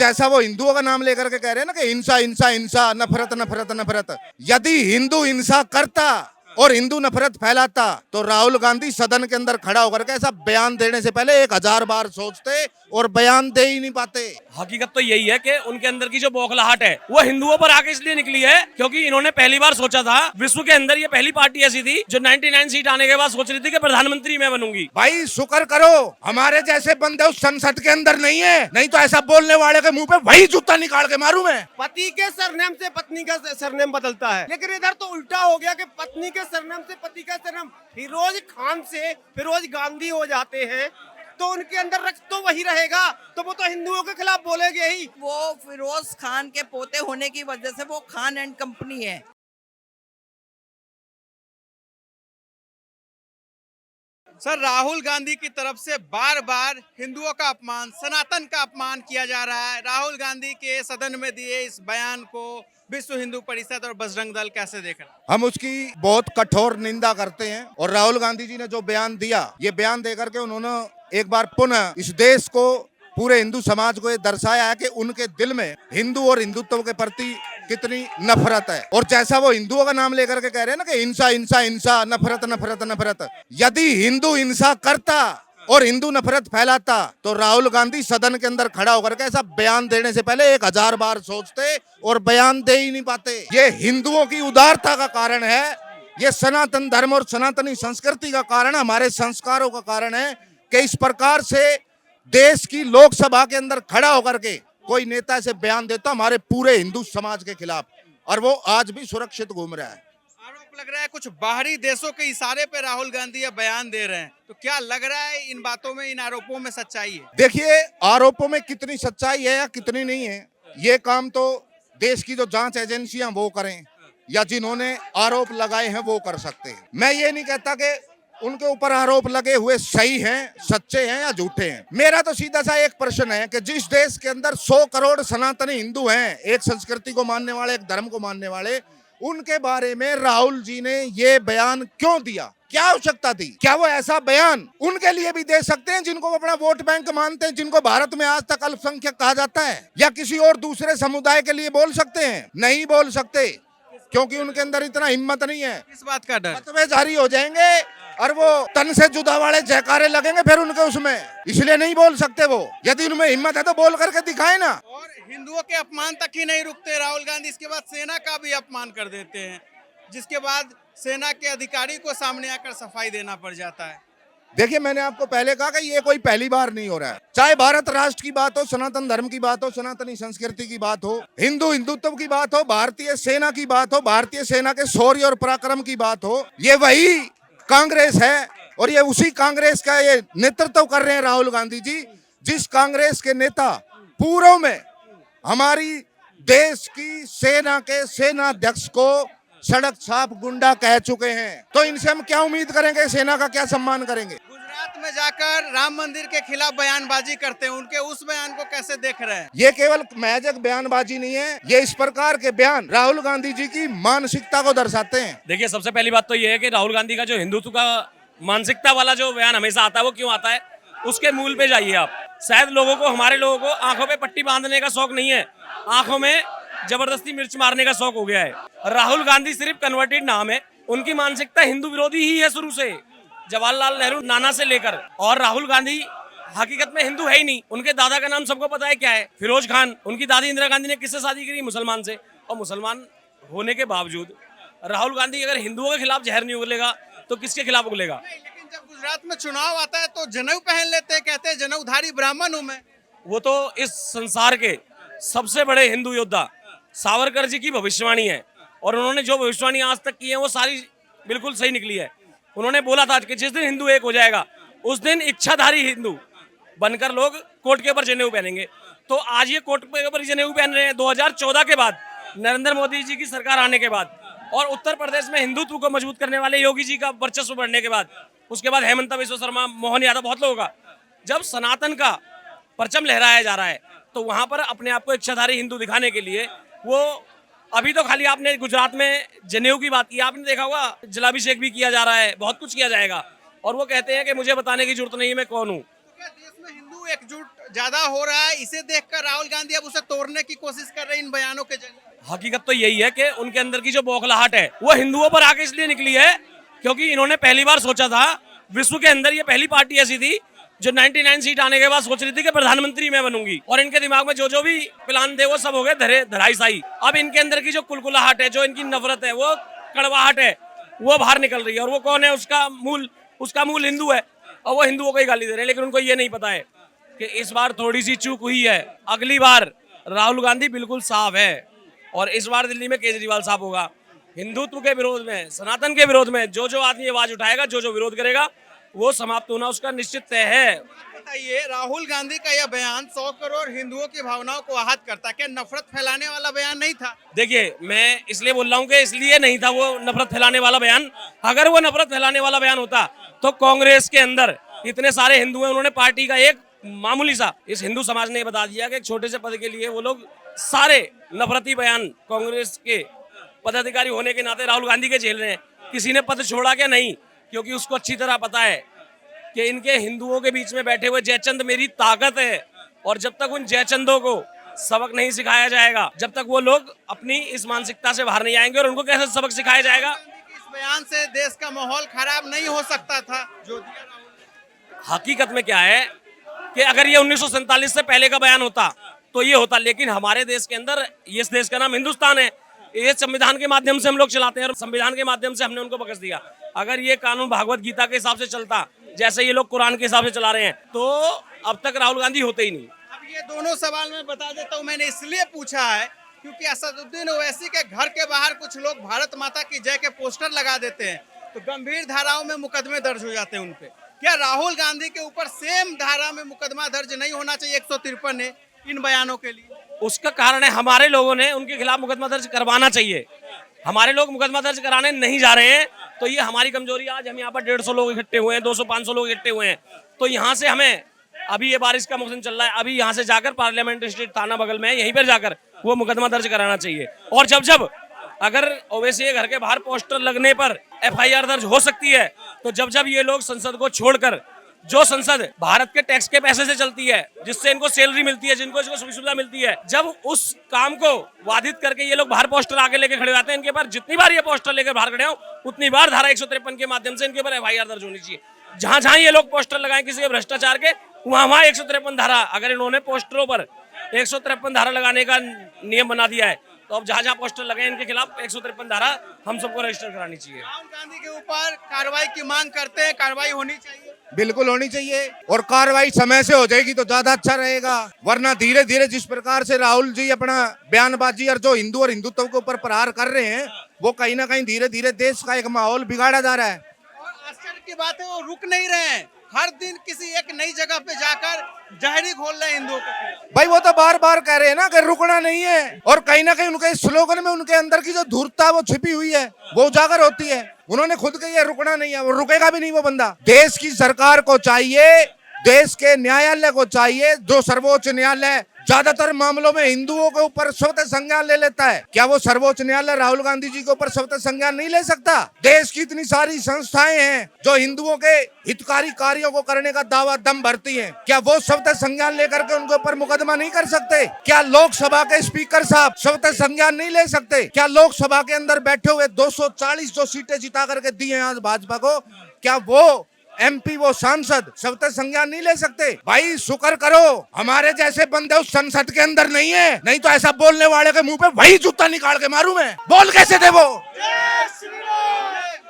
जैसा वो हिंदुओं का नाम लेकर के कह रहे हैं ना कि हिंसा हिंसा हिंसा, नफरत नफरत नफरत, यदि हिंदू हिंसा करता और हिंदू नफरत फैलाता तो राहुल गांधी सदन के अंदर खड़ा होकर के ऐसा बयान देने से पहले 1000 बार सोचते और बयान दे ही नहीं पाते। हकीकत तो यही है कि उनके अंदर की जो बौखलाहट है वो हिंदुओं पर आके इसलिए निकली है क्योंकि इन्होंने पहली बार सोचा था, विश्व के अंदर ये पहली पार्टी ऐसी थी जो 99 सीट आने के बाद सोच रही थी कि प्रधानमंत्री मैं बनूंगी। भाई शुक्र करो हमारे जैसे बंदे उस संसद के अंदर नहीं है, नहीं तो ऐसा बोलने वाले के मुंह पे वही जूता निकाल के मारूं मैं। पति के सरनेम से पत्नी का सरनेम बदलता है, लेकिन इधर तो उल्टा हो गया कि पत्नी के सरनेम से पति का सरनेम फिरोज खान से फिरोज गांधी हो जाते हैं, तो उनके अंदर रक्त तो वही रहेगा, तो वो तो हिंदुओं के खिलाफ बोलेंगे ही। वो फिरोज खान के पोते होने की वजह से वो खान एंड कंपनी है। सर, राहुल गांधी की तरफ से बार बार हिंदुओं का अपमान, सनातन का अपमान किया जा रहा है। राहुल गांधी के सदन में दिए इस बयान को विश्व हिंदू परिषद और बजरंग दल कैसे देख रहे हैं? हम उसकी बहुत कठोर निंदा करते हैं और राहुल गांधी जी ने जो बयान दिया, ये बयान देकर के उन्होंने एक बार पुनः इस देश को, पूरे हिंदू समाज को ये दर्शाया है कि उनके दिल में हिंदू और हिंदुत्व के प्रति कितनी नफरत है। और जैसा वो हिंदुओं का नाम लेकर के कह रहे हैं ना कि हिंसा हिंसा हिंसा, नफरत नफरत नफरत, यदि हिंदू हिंसा करता और हिंदू नफरत फैलाता तो राहुल गांधी सदन के अंदर खड़ा होकर के ऐसा बयान देने से पहले 1000 बार सोचते और बयान दे ही नहीं पाते। ये हिंदुओं की उदारता का कारण है, ये सनातन धर्म और सनातनी संस्कृति का कारण, हमारे संस्कारों का कारण है कि इस प्रकार से देश की लोकसभा के अंदर खड़ा होकर के कोई नेता से बयान देता हमारे पूरे हिंदू समाज के खिलाफ, और वो आज भी सुरक्षित घूम रहा है। आरोप लग रहा है कुछ बाहरी देशों के इशारे पे राहुल गांधी यह बयान दे रहे हैं, तो क्या लग रहा है इन बातों में, इन आरोपों में सच्चाई है? देखिए, आरोपों में कितनी सच्चाई है या कितनी नहीं है, ये काम तो देश की जो जांच एजेंसियां वो करें या जिन्होंने आरोप लगाए हैं वो कर सकते हैं। मैं ये नहीं कहता कि उनके ऊपर आरोप लगे हुए सही हैं, सच्चे हैं या झूठे हैं। मेरा तो सीधा सा एक प्रश्न है कि जिस देश के अंदर 100 करोड़ सनातनी हिंदू हैं, एक संस्कृति को मानने वाले, एक धर्म को मानने वाले, उनके बारे में राहुल जी ने ये बयान क्यों दिया? क्या आवश्यकता थी? क्या वो ऐसा बयान उनके लिए भी दे सकते हैं जिनको वो अपना वोट बैंक मानते हैं, जिनको भारत में आज तक अल्पसंख्यक कहा जाता है, या किसी और दूसरे समुदाय के लिए बोल सकते हैं? नहीं बोल सकते, क्योंकि उनके अंदर इतना हिम्मत नहीं है। इस बात का डर, फतवे जारी हो जाएंगे और वो तन से जुदा वाले जयकारे लगेंगे फिर उनके उसमें, इसलिए नहीं बोल सकते वो। यदि उनमें हिम्मत है तो बोल करके दिखाए ना। और हिंदुओं के अपमान तक ही नहीं रुकते राहुल गांधी, इसके बाद सेना का भी अपमान कर देते हैं, जिसके बाद सेना के अधिकारी को सामने आकर सफाई देना पड़ जाता है। देखिए, मैंने आपको पहले कहा कि ये कोई पहली बार नहीं हो रहा है। चाहे भारत राष्ट्र की बात हो, सनातन धर्म की बात हो, सनातनी संस्कृति की बात हो, हिंदू हिंदुत्व की बात हो, भारतीय सेना की बात हो, भारतीय सेना के शौर्य और पराक्रम की बात हो, ये वही कांग्रेस है और ये उसी कांग्रेस का ये नेतृत्व कर रहे हैं राहुल गांधी जी, जिस कांग्रेस के नेता पूर्व में हमारी देश की सेना के सेनाध्यक्ष को सड़क छाप गुंडा कह चुके हैं। तो इनसे हम क्या उम्मीद करेंगे? सेना का क्या सम्मान करेंगे? गुजरात में जाकर राम मंदिर के खिलाफ बयानबाजी करते हैं, उनके उस बयान को कैसे देख रहे हैं? ये केवल महज एक बयानबाजी नहीं है, ये इस प्रकार के बयान राहुल गांधी जी की मानसिकता को दर्शाते हैं। देखिए, सबसे पहली बात तो ये है कि राहुल गांधी का जो हिंदुत्व का मानसिकता वाला जो बयान हमेशा आता है वो क्यों आता है, उसके मूल पे जाइए आप। शायद लोगों को, हमारे लोगों को आंखों पे पट्टी बांधने का शौक नहीं है, आंखों में जबरदस्ती मिर्च मारने का शौक हो गया है। राहुल गांधी सिर्फ कन्वर्टेड नाम है, उनकी मानसिकता हिंदू विरोधी ही है शुरू से, जवाहरलाल नेहरू नाना से लेकर। और राहुल गांधी हकीकत में हिंदू है ही नहीं। उनके दादा का नाम सबको पता है क्या है, फिरोज खान। उनकी दादी इंदिरा गांधी ने किससे शादी करी? मुसलमान से। और मुसलमान होने के बावजूद राहुल गांधी अगर हिंदुओं के खिलाफ जहर नहीं उगलेगा तो किसके खिलाफ उगलेगा? लेकिन जब गुजरात में चुनाव आता है तो जनेऊ पहन लेते हैं, कहते हैं जनेऊधारी ब्राह्मण हूं मैं। वो तो इस संसार के सबसे बड़े हिंदू योद्धा सावरकर जी की भविष्यवाणी है, और उन्होंने जो भविष्यवाणी आज तक की है वो सारी बिल्कुल सही निकली है। उन्होंने बोला था कि जिस दिन हिंदू एक हो जाएगा उस दिन इच्छाधारी हिंदू बनकर लोग कोट के ऊपर जनेऊ पहनेंगे। तो आज ये कोट के ऊपर जनेऊ पहन रहे हैं 2014 के बाद, नरेंद्र मोदी जी की सरकार आने के बाद, और उत्तर प्रदेश में हिंदुत्व को मजबूत करने वाले योगी जी का वर्चस्व बढ़ने के बाद, उसके बाद हेमंत बिस्वा शर्मा, मोहन यादव, बहुत लोगों का, जब सनातन का परचम लहराया जा रहा है तो वहां पर अपने आप को इच्छाधारी हिंदू दिखाने के लिए वो, अभी तो खाली आपने गुजरात में जनेऊ की बात की, आपने देखा होगा जलाभिषेक भी किया जा रहा है, बहुत कुछ किया जाएगा, और वो कहते हैं कि मुझे बताने की जरूरत नहीं है मैं कौन हूँ। क्या देश में हिंदू हिंदू एकजुट ज्यादा हो रहा है, इसे देखकर राहुल गांधी अब उसे तोड़ने की कोशिश कर रहे हैं इन बयानों के जरिए। हकीकत तो यही है कि उनके अंदर की जो बौखलाहट है वो हिंदुओं पर आके इसलिए निकली है क्योंकि इन्होंने पहली बार सोचा था, विश्व के अंदर ये पहली पार्टी ऐसी थी जो 99 सीट आने के बाद सोच रही थी कि प्रधानमंत्री मैं बनूंगी, और इनके दिमाग में जो भी प्लान थे वो सब हो गए धराशायी। अब इनके अंदर की जो कुलकुलाहट है, जो इनकी नफरत है, वो कड़वाहट है, वो बाहर निकल रही है। और वो कौन है? उसका मूल हिंदू है, और वो हिंदुओं को ही गाली दे रहे हैं। लेकिन उनको ये नहीं पता है कि इस बार थोड़ी सी चूक हुई है, अगली बार राहुल गांधी बिल्कुल साफ है, और इस बार दिल्ली में केजरीवाल साहब होगा। हिंदुत्व के विरोध में, सनातन के विरोध में जो आदमी आवाज उठाएगा, जो विरोध करेगा, वो समाप्त होना उसका निश्चित तय है। बताइए, राहुल गांधी का यह बयान 100 करोड़ हिंदुओं की भावनाओं को आहत करता है, क्या नफरत फैलाने वाला बयान नहीं था? देखिए, मैं इसलिए बोल रहा हूँ कि इसलिए नहीं था वो नफरत फैलाने वाला बयान। अगर वो नफरत फैलाने वाला बयान होता तो कांग्रेस के अंदर इतने सारे हिंदू हैं, उन्होंने पार्टी का एक मामूली सा, इस हिंदू समाज ने बता दिया कि एक छोटे से पद के लिए वो लोग सारे नफरती बयान कांग्रेस के पदाधिकारी होने के नाते राहुल गांधी के झेल रहे हैं। किसी ने पद छोड़ा क्या? नहीं, क्योंकि उसको अच्छी तरह पता है कि इनके हिंदुओं के बीच में बैठे हुए जयचंद मेरी ताकत है, और जब तक उन जयचंदों को सबक नहीं सिखाया जाएगा, जब तक वो लोग अपनी इस मानसिकता से बाहर नहीं आएंगे। और उनको कैसे सबक सिखाया जाएगा? इस बयान से देश का माहौल खराब नहीं हो सकता था जो दिया राहुल। हकीकत में क्या है कि अगर ये 1947 से पहले का बयान होता तो ये होता, लेकिन हमारे देश के अंदर, इस देश का नाम हिंदुस्तान है, ये संविधान के माध्यम से हम लोग चलाते हैं, और संविधान के माध्यम से हमने उनको बख्श दिया। अगर ये कानून भागवत गीता के हिसाब से चलता, जैसे ये लोग कुरान के हिसाब से चला रहे हैं, तो अब तक राहुल गांधी होते ही नहीं। अब ये दोनों सवाल मैं बता देता हूँ, मैंने इसलिए पूछा है क्योंकि असदुद्दीन ओवैसी के घर के बाहर कुछ लोग भारत माता की जय के पोस्टर लगा देते हैं, तो गंभीर धाराओं में मुकदमे दर्ज हो जाते हैं उनपे। क्या राहुल गांधी के ऊपर सेम धारा में मुकदमा दर्ज नहीं होना चाहिए 153 है इन बयानों के लिए? उसका कारण है हमारे लोगों ने उनके खिलाफ मुकदमा दर्ज करवाना चाहिए। हमारे लोग मुकदमा दर्ज कराने नहीं जा रहे हैं, तो ये हमारी कमजोरी। आज हम यहाँ पर 150 लोग इकट्ठे हुए हैं, 200-500 लोग इकट्ठे हुए हैं, तो यहाँ से हमें, अभी ये बारिश का मौसम चल रहा है, अभी यहाँ से जाकर पार्लियामेंट स्ट्रीट थाना बगल में है, यहीं पर जाकर वो मुकदमा दर्ज कराना चाहिए। और जब अगर ओवैसी के घर के बाहर पोस्टर लगने पर FIR दर्ज हो सकती है, तो जब ये लोग संसद को छोड़कर, जो संसद भारत के टैक्स के पैसे से चलती है, जिससे इनको सैलरी मिलती है, जिनको इसको सुविधा मिलती है, जब उस काम को बाधित करके ये लोग बाहर पोस्टर आगे लेके खड़े होते हैं, इनके पर जितनी बार ये पोस्टर लेकर बाहर खड़े हो, उतनी बार धारा 153 के माध्यम से इनके ऊपर FIR दर्ज होनी चाहिए। जहां ये लोग पोस्टर लगाएं किसी के भ्रष्टाचार के, वहां 153 धारा, अगर इन्होंने पोस्टरों पर 153 धारा लगाने का नियम बना दिया है, तो अब जहां पोस्टर लगे इनके खिलाफ 153 धारा हम सबको रजिस्टर करानी चाहिए। राहुल गांधी के ऊपर कार्रवाई की मांग करते हैं, कार्रवाई होनी चाहिए, बिल्कुल होनी चाहिए, और कार्रवाई समय से हो जाएगी तो ज्यादा अच्छा रहेगा। वरना धीरे धीरे जिस प्रकार से राहुल जी अपना बयानबाजी और जो हिंदू और हिंदुत्व के ऊपर प्रहार कर रहे हैं, वो कहीं ना कहीं धीरे धीरे देश का एक माहौल बिगाड़ा जा रहा है। और आश्चर्य की बात है, वो रुक नहीं रहे हैं, हर दिन किसी एक नई जगह पे जाकर जहरी घोल रहे हैं हिंदुओं को। भाई वो तो बार बार कह रहे हैं ना कि रुकना नहीं है, और कहीं ना कहीं उनके स्लोगन में उनके अंदर की जो धूर्तता वो छिपी हुई है, वो उजागर होती है। उन्होंने खुद कही है रुकना नहीं है, वो रुकेगा भी नहीं वो बंदा। देश की सरकार को चाहिए, देश के न्यायालय को चाहिए, जो सर्वोच्च न्यायालय ज्यादातर मामलों में हिंदुओं के ऊपर स्वतः संज्ञान ले लेता है, क्या वो सर्वोच्च न्यायालय राहुल गांधी जी के ऊपर स्वतः संज्ञान नहीं ले सकता? देश की इतनी सारी संस्थाएं हैं जो हिंदुओं के हितकारी कार्यों को करने का दावा दम भरती हैं, क्या वो स्वतः संज्ञान लेकर के उनके ऊपर मुकदमा नहीं कर सकते? क्या लोकसभा के स्पीकर साहब स्वतः संज्ञान नहीं ले सकते? क्या लोकसभा के अंदर बैठे हुए 240 जो सीटें जिता करके दी हैं आज भाजपा को, क्या वो MP वो सांसद स्वतः संज्ञान नहीं ले सकते? भाई शुक्र करो हमारे जैसे बंदे उस संसद के अंदर नहीं है, नहीं तो ऐसा बोलने वाले के मुंह पे वही जूता निकाल के मारूं मैं। बोल कैसे दे वो?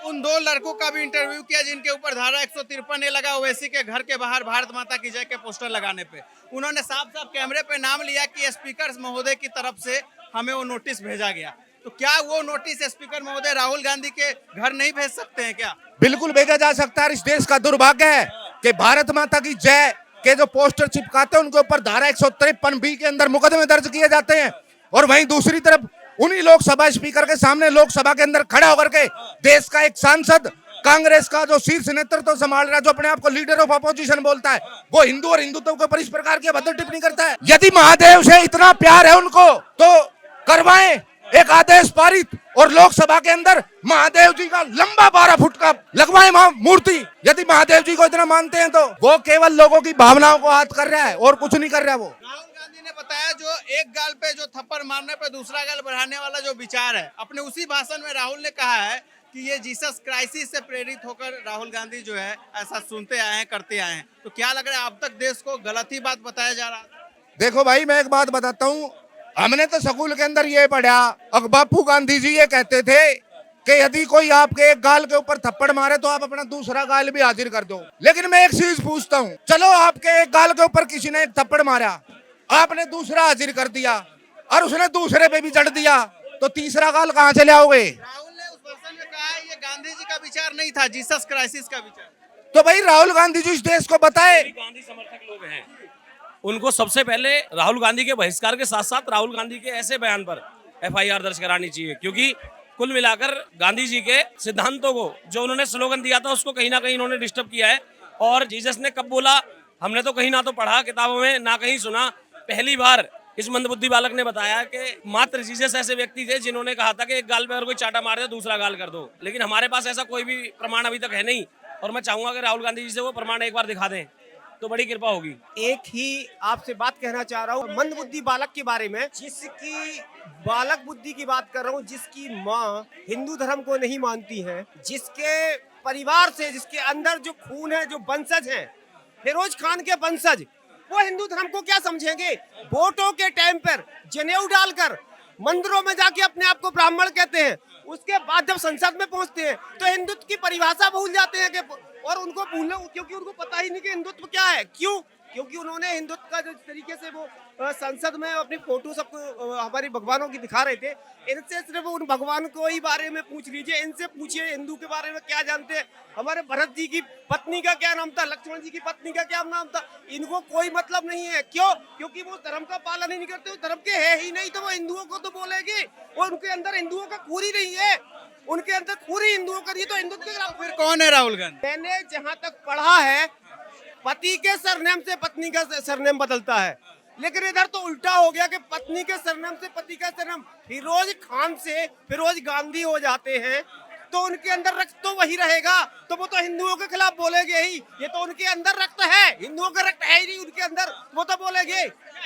उन दो लड़कों का भी इंटरव्यू किया जिनके ऊपर धारा 153 लगा ओवैसी के घर के बाहर भारत माता की जय के पोस्टर लगाने पे। उन्होंने साफ साफ कैमरे पे नाम लिया कि स्पीकर महोदय की तरफ से हमें वो नोटिस भेजा गया। तो क्या वो नोटिस स्पीकर महोदय राहुल गांधी के घर नहीं भेज सकते हैं क्या? बिल्कुल भेजा जा सकता है। इस देश का दुर्भाग्य है कि भारत माता की जय के जो पोस्टर चिपकाते हैं उनके ऊपर धारा 153B के अंदर मुकदमे दर्ज किए जाते हैं, और वहीं दूसरी तरफ उन्हीं लोकसभा स्पीकर के सामने लोकसभा के अंदर खड़ा होकर के देश का एक सांसद, कांग्रेस का जो शीर्ष नेतृत्व संभाल रहा है, जो अपने आप को लीडर ऑफ अपोजिशन बोलता है, वो हिंदू और हिंदुत्व के ऊपर इस प्रकार की अभद्र टिप्पणी करता है। यदि महादेव से इतना प्यार है उनको तो करवाएं एक आदेश पारित और लोकसभा के अंदर महादेव जी का लंबा 12 फुट का लगवाए मूर्ति। यदि महादेव जी को इतना मानते हैं तो वो केवल लोगों की भावनाओं को आहत कर रहा है और कुछ नहीं कर रहा। वो राहुल गांधी ने बताया जो एक गाल पे जो थप्पड़ मारने पे दूसरा गाल बढ़ाने वाला जो विचार है, अपने उसी भाषण में राहुल ने कहा है कि ये जीसस क्राइसिस से प्रेरित होकर राहुल गांधी जो है ऐसा सुनते आए हैं, करते आए हैं। तो क्या लग रहा है अब तक देश को गलत ही बात बताया जा रहा है? देखो भाई, मैं एक बात बताता हूँ, हमने तो स्कूल के अंदर ये पढ़ा, और बापू गांधी जी ये कहते थे कि यदि कोई आपके एक गाल के ऊपर थप्पड़ मारे तो आप अपना दूसरा गाल भी हाजिर कर दो। लेकिन मैं एक चीज पूछता हूँ, चलो आपके एक गाल के ऊपर किसी ने एक थप्पड़ मारा, आपने दूसरा हाजिर कर दिया और उसने दूसरे पे भी चढ़ दिया, तो तीसरा गाल कहाँ चले आओगे? राहुल ने उस भाषण में कहा है ये गांधी जी का विचार नहीं था, जीसस क्राइसिस का विचार। तो भाई राहुल गांधी जी इस देश को बताए। गांधी समर्थक लोग हैं, उनको सबसे पहले राहुल गांधी के बहिष्कार के साथ साथ राहुल गांधी के ऐसे बयान पर FIR दर्ज करानी चाहिए, क्योंकि कुल मिलाकर गांधी जी के सिद्धांतों को, जो उन्होंने स्लोगन दिया था, उसको कहीं ना कहीं उन्होंने डिस्टर्ब किया है। और जीसस ने कब बोला, हमने तो कहीं ना तो पढ़ा किताबों में, ना कहीं सुना। पहली बार इस मंदबुद्धि बालक ने बताया कि मात्र जीसस ऐसे व्यक्ति थे जिन्होंने कहा था कि एक गाल पे अगर कोई चाटा मार दे दूसरा गाल कर दो। लेकिन हमारे पास ऐसा कोई भी प्रमाण अभी तक है नहीं, और मैं चाहूंगा कि राहुल गांधी जी से वो प्रमाण एक बार दिखा दें तो बड़ी कृपा होगी। एक ही आपसे बात कहना चाह रहा हूँ मंद बुद्धि बालक के बारे में, जिसकी बालक बुद्धि की बात कर रहा हूँ, जिसकी माँ हिंदू धर्म को नहीं मानती है, जिसके परिवार से, जिसके अंदर जो खून है, जो वंशज है, फिरोज खान के वंशज, वो हिंदू धर्म को क्या समझेंगे? वोटों के टाइम पर जनेऊ डालकर मंदिरों में जाके अपने आप को ब्राह्मण कहते हैं, उसके बाद जब संसद में पहुंचते हैं तो हिंदुत्व की परिभाषा भूल जाते हैं कि, और उनको भूलना, क्योंकि उनको पता ही नहीं कि हिंदुत्व क्या है। क्यों? क्योंकि उन्होंने हिंदुत्व का जिस तरीके से वो संसद में अपनी फोटो सबको हमारी भगवानों की दिखा रहे थे, इनसे सिर्फ उन भगवान को ही बारे में पूछ लीजिए, इनसे पूछिए हिंदू के बारे में क्या जानते हैं। हमारे भरत जी की पत्नी का क्या नाम था, लक्ष्मण जी की पत्नी का क्या नाम था, इनको कोई मतलब नहीं है। क्यों? क्योंकि वो धर्म का पालन ही नहीं करते, वो धर्म के है ही नहीं, तो वो हिंदुओं को तो बोलेगी। और उनके अंदर हिंदुओं का खून ही नहीं है, उनके अंदर पूरी हिंदुओं का, ये तो हिंदुत्व के खिलाफ। फिर कौन है राहुल गांधी? मैंने जहां तक पढ़ा है, पति के सरनेम से पत्नी का सरनेम बदलता है, लेकिन इधर तो उल्टा हो गया कि पत्नी के सरनेम से पति का सरनेम फिरोज खान से फिरोज गांधी हो जाते हैं, तो उनके अंदर रक्त तो वही रहेगा, तो वो तो हिंदुओं के खिलाफ बोलेंगे ही। ये तो उनके अंदर रक्त है, हिंदुओं का रक्त है ही नहीं उनके अंदर, वो तो बोलेंगे।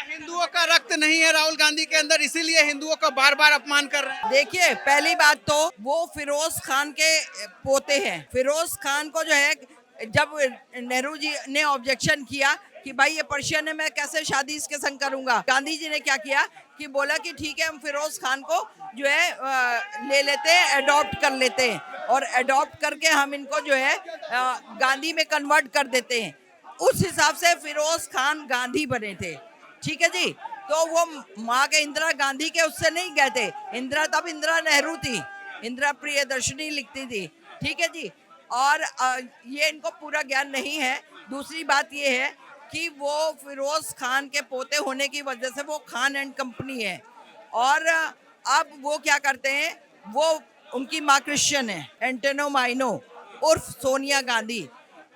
हिंदुओं का रक्त नहीं है राहुल गांधी के अंदर, इसीलिए हिंदुओं का बार बार अपमान कर रहे हैं। देखिए, पहली बात तो वो फिरोज खान के पोते हैं। फिरोज खान को जो है, जब नेहरू जी ने ऑब्जेक्शन किया कि भाई ये पर्शियन है, मैं कैसे शादी इसके संग करूंगा, गांधी जी ने क्या किया कि बोला कि ठीक है, हम फिरोज खान को जो है ले लेते हैं, अडॉप्ट कर लेते हैं, और अडॉप्ट करके हम इनको जो है गांधी में कन्वर्ट कर देते हैं। उस हिसाब से फिरोज खान गांधी बने थे, ठीक है जी। तो वो माँ के इंदिरा गांधी के उससे नहीं गए थे, इंदिरा तब इंदिरा नेहरू थी, इंदिरा प्रियदर्शनी लिखती थी, ठीक है जी। और ये इनको पूरा ज्ञान नहीं है। दूसरी बात ये है कि वो फिरोज खान के पोते होने की वजह से वो खान एंड कंपनी है, और अब वो क्या करते हैं, वो उनकी माँ क्रिश्चियन है, एंटोनो माइनो उर्फ सोनिया गांधी,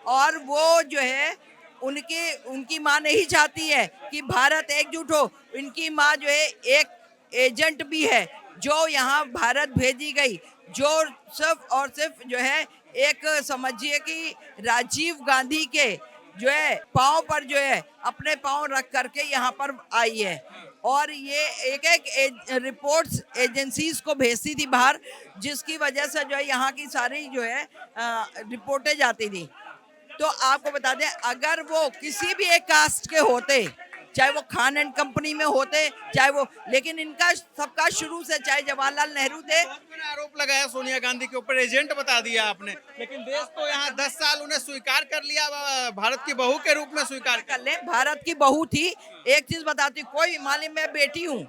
और वो जो है उनकी माँ नहीं चाहती है कि भारत एकजुट हो। इनकी माँ जो है एक एजेंट भी है, जो यहाँ भारत भेजी गई, जो सिर्फ और सिर्फ जो है एक समझिए कि राजीव गांधी के जो है पाँव पर जो है अपने पाँव रख करके यहाँ पर आई है, और ये एक एक रिपोर्ट्स एजेंसीज को भेजती थी बाहर, जिसकी वजह से जो है यहाँ की सारी जो है रिपोर्टें जाती थी। तो आपको बता दें, अगर वो किसी भी एक कास्ट के होते, चाहे वो खान एंड कंपनी में होते, चाहे वो, लेकिन इनका सबका शुरू से, चाहे जवाहरलाल नेहरू थे। आरोप लगाया सोनिया गांधी के ऊपर, एजेंट बता दिया आपने, लेकिन देश तो यहाँ 10 साल उन्हें स्वीकार कर लिया, भारत की बहू के रूप में स्वीकार कर ले। भारत की बहू थी। एक चीज बताती, कोई मालूम, मैं बेटी हूँ,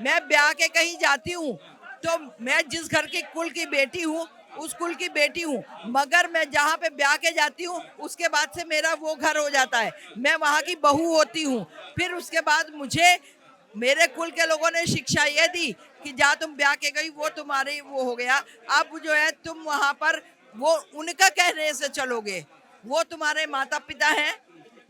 मैं ब्याह के कहीं जाती हूँ तो मैं जिस घर के कुल की बेटी हूँ उस कुल की बेटी हूँ, मगर मैं जहाँ पे ब्याह के जाती हूँ उसके बाद से मेरा वो घर हो जाता है, मैं वहाँ की बहू होती हूँ। फिर उसके बाद मुझे मेरे कुल के लोगों ने शिक्षा ये दी कि जा तुम ब्याह के गई, वो तुम्हारे वो हो गया, अब जो है तुम वहाँ पर वो उनका कहने से चलोगे, वो तुम्हारे माता पिता हैं,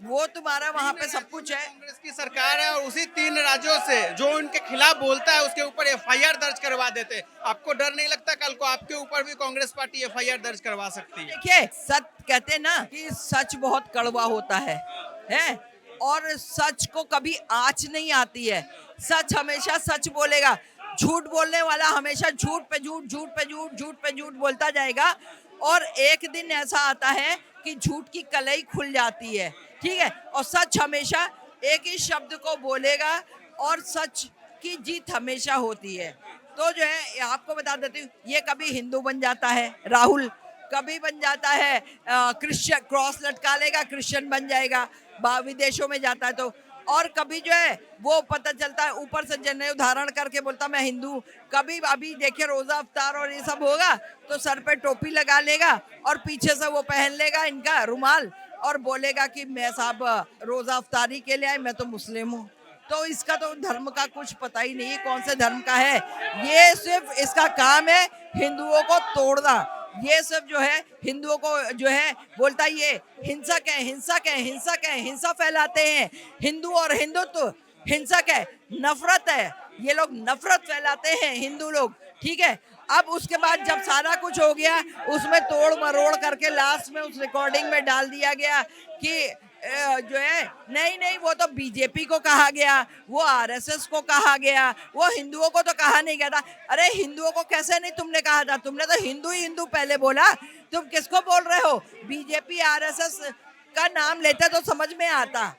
वो तुम्हारा वहां पे सब कुछ है। कांग्रेस की सरकार है और उसी 3 राज्यों से जो उनके खिलाफ बोलता है उसके ऊपर एफआईआर दर्ज करवा देते हैं। आपको डर नहीं लगता कल को आपके ऊपर भी कांग्रेस पार्टी एफआईआर दर्ज करवा सकती है? देखिए, सच कहते हैं ना कि सच बहुत कड़वा होता है, और सच को कभी आँच नहीं आती है। सच हमेशा सच बोलेगा। झूठ बोलने वाला हमेशा झूठ पे झूठ, झूठ पे झूठ, झूठ पे झूठ बोलता जाएगा, और एक दिन ऐसा आता है कि झूठ की कलई खुल जाती है, ठीक है। और सच हमेशा एक ही शब्द को बोलेगा, और सच की जीत हमेशा होती है। तो जो है, आपको बता देती हूँ, ये कभी हिंदू बन जाता है राहुल, कभी बन जाता है क्रिश्चियन, क्रॉस लटका लेगा, क्रिश्चियन बन जाएगा, विदेशों में जाता है तो, और कभी जो है वो पता चलता है ऊपर से जनेऊ धारण करके बोलता मैं हिंदू। कभी अभी देखिए रोजा अफ्तार और ये सब होगा तो सर पे टोपी लगा लेगा और पीछे से वो पहन लेगा इनका रुमाल, और बोलेगा कि मैं साहब रोजा अफ्तारी के लिए आए, मैं तो मुस्लिम हूँ। तो इसका तो धर्म का कुछ पता ही नहीं है, कौन से धर्म का है। ये सिर्फ इसका काम है हिंदुओं को तोड़ना। ये सब जो है हिंदुओं को जो है बोलता है ये हिंसक है, हिंसक है, हिंसक है, हिंसा फैलाते हैं। हिंदू और हिंदुत्व हिंसक है, नफरत है, ये लोग नफरत फैलाते हैं हिंदू लोग, ठीक है। अब उसके बाद जब सारा कुछ हो गया, उसमें तोड़ मरोड़ करके लास्ट में उस रिकॉर्डिंग में डाल दिया गया कि जो है नहीं वो तो बीजेपी को कहा गया, वो आरएसएस को कहा गया, वो हिंदुओं को तो कहा नहीं गया था। अरे हिंदुओं को कैसे नहीं तुमने कहा था? तुमने तो हिंदू ही हिंदू पहले बोला, तुम किसको बोल रहे हो? बीजेपी आरएसएस का नाम लेते तो समझ में आता।